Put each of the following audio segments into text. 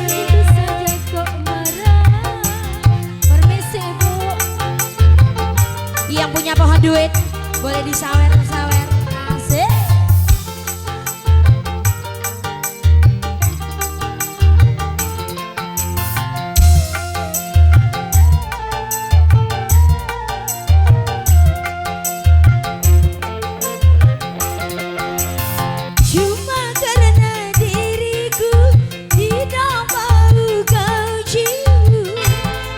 begitu saja kok marah. Permisi Bu. Yang punya pohon duit boleh disawer-sawer. Asik. Cuma karena diriku tidak mau kau cium,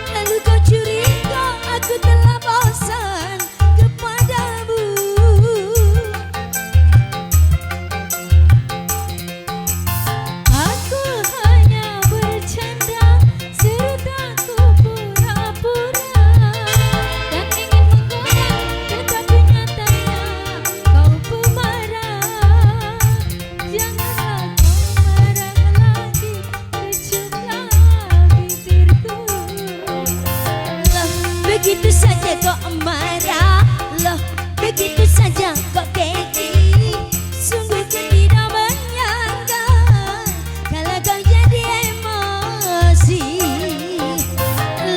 lalu kau curiga aku telah bosan kepadamu. Aku hanya bercanda serta ku pura-pura dan ingin menggoda, tetapi nyatanya kau pemarah. Janganlah kau marah lagi, kecuplah bibirku. Loh, begitu saja kok marah. Loh, begitu saja kok keki. Sungguh ku tidak menyangka kalau kau jadi emosi.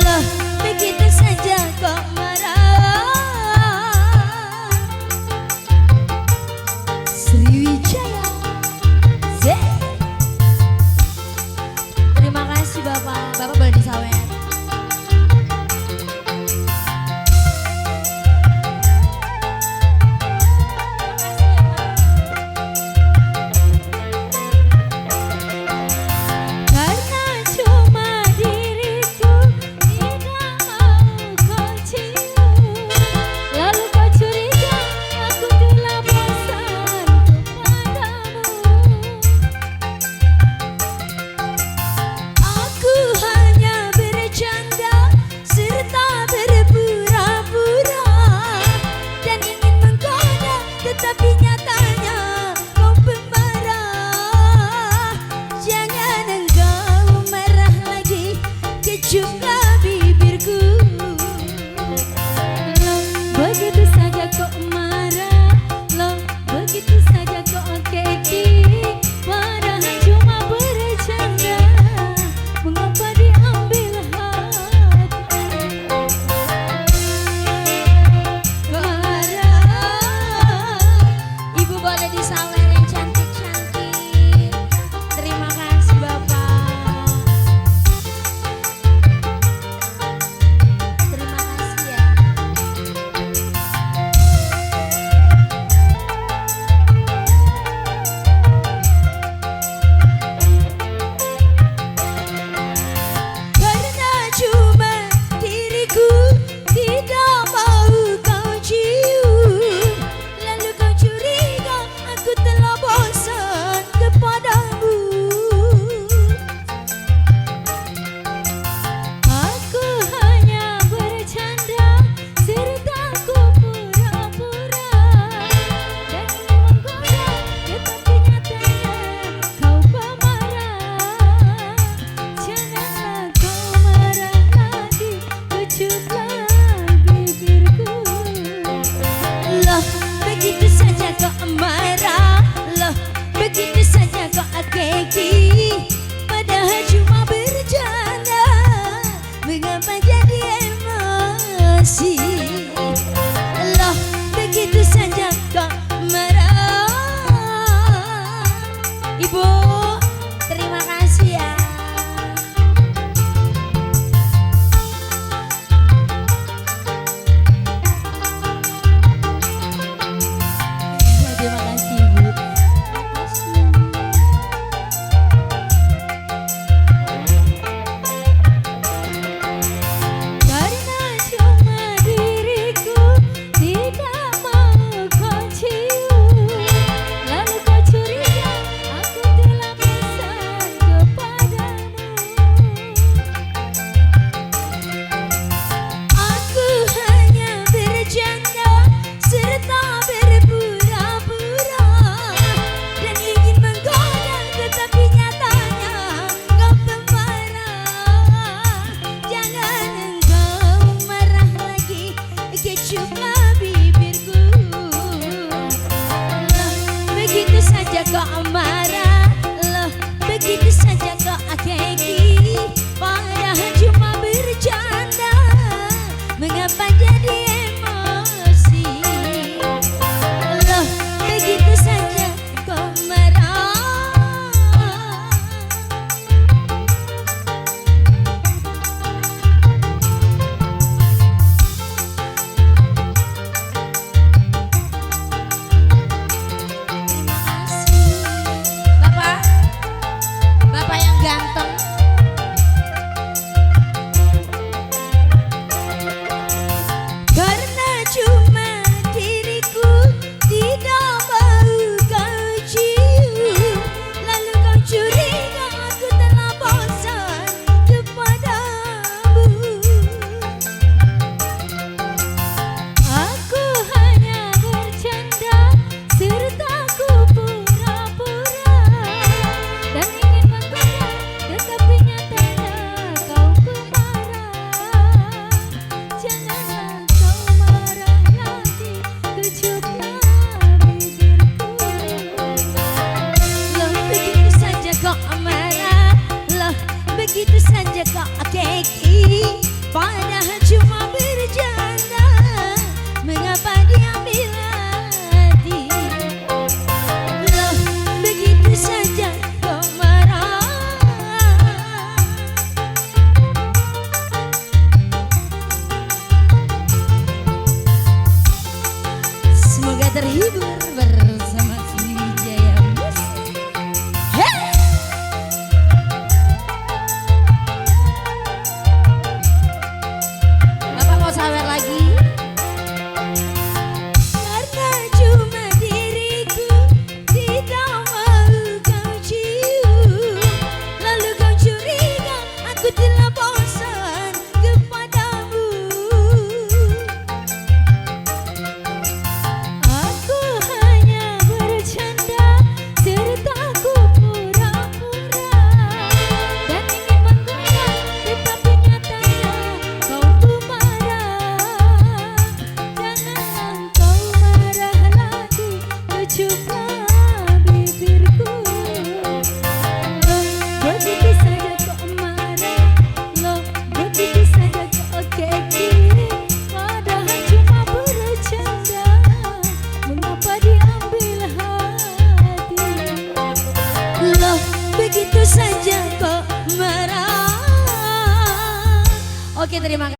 Loh, begitu saja kok marah. Sriwijaya. Terima kasih Bapak. Bapak boleh disawer. Karena cuma diriku tidak mau kau cium, lalu kau curiga aku telah bosan kepadamu. Aku hanya bercanda serta berpura-pura dan ingin menggoda, tetapi nyatanya kau pemarah. Jangan engkau marah lagi, kecuplah bibirku. Loh, begitu saja kok marah. Loh, begitu saja kok keki. Padahal cuma bercanda, mengapa diambil hati? Marah. Ibu boleh disawer yang cantik-cantik. Terima kasih Bapak. Terima kasih ya. Karena cuma diriku tidak mau kau cium, lalu kau curiga aku telah bosan kepadamu. Aku hanya bercanda serta ku pura-pura dan ingin menggoda, tetapi nyatanya kau pemarah. Janganlah kau marah lagi, kecuplah bibirku. Loh, begitu saja kok marah. Loh, begitu saja kok keki. Padahal cuma bercanda, mengapa jadi emosi? Loh, begitu saja kok marah. Ibu, terima kasih ya. begitu saja kok keki, padahal cuma bercanda. Mengapa diambil hati? Loh, begitu saja kok marah. Semoga terhibur bersama Sriwijaya Musik. Hey! Bapak mau sawer lagi? Karena cuma diriku tidak mau kau cium, lalu kau curiga aku telah bosan kepadamu. Aku hanya bercanda serta aku pura-pura dan ingin menggoda, tetapi nyatanya kau pemarah. Janganlah kau marah lagi, lucuplah bibirku. Loh, begitu saja kau marah. Loh, begitu saja kau keki, padahal cuma bercanda. Mengapa diambil hati? Loh, begitu saja kok marah. Oke, terima kasih.